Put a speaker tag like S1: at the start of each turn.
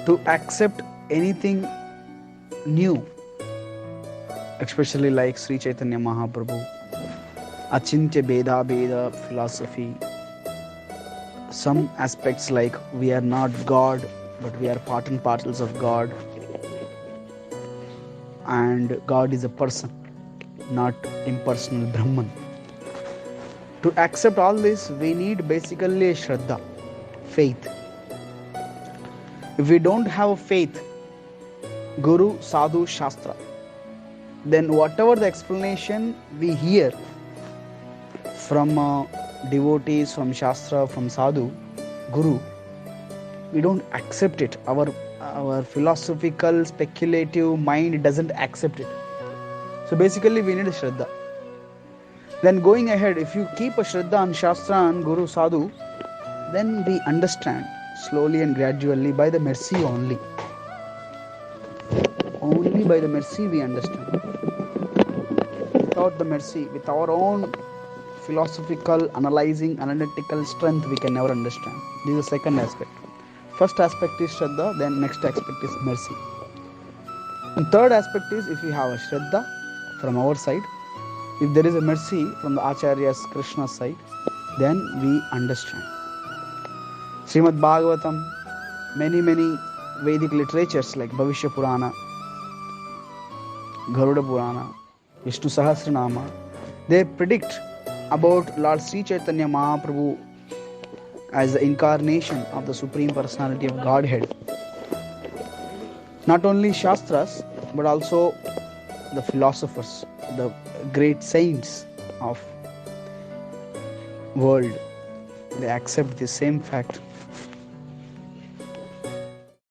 S1: To accept anything new, especially like Sri Chaitanya Mahaprabhu, Achintya Beda Beda philosophy, some aspects like we are not God, but we are part and parcels of God, and God is a person, not impersonal Brahman. To accept all this, we need basically a Shraddha, faith. If we don't have faith, Guru, Sadhu, Shastra, then whatever the explanation we hear from devotees, from Shastra, from Sadhu, Guru, we don't accept it. Our philosophical, speculative mind doesn't accept it. So basically, we need a Shraddha. Then going ahead, if you keep a Shraddha on Shastra and Guru, Sadhu, then we understand slowly and gradually by the mercy only. Only by the mercy we understand. Without the mercy, with our own philosophical, analyzing, analytical strength, we can never understand. This is the second aspect. First aspect is Shraddha, then next aspect is mercy. And third aspect is if we have a Shraddha from our side, if there is a mercy from the Acharya's Krishna's side, then we understand. Srimad Bhagavatam, many Vedic literatures like Bhavishya Purana, Garuda Purana, Vishnu Sahasranama, they predict about Lord Sri Chaitanya Mahaprabhu as the incarnation of the Supreme Personality of Godhead. Not only Shastras, but also the philosophers, the great saints of world, they accept the same fact.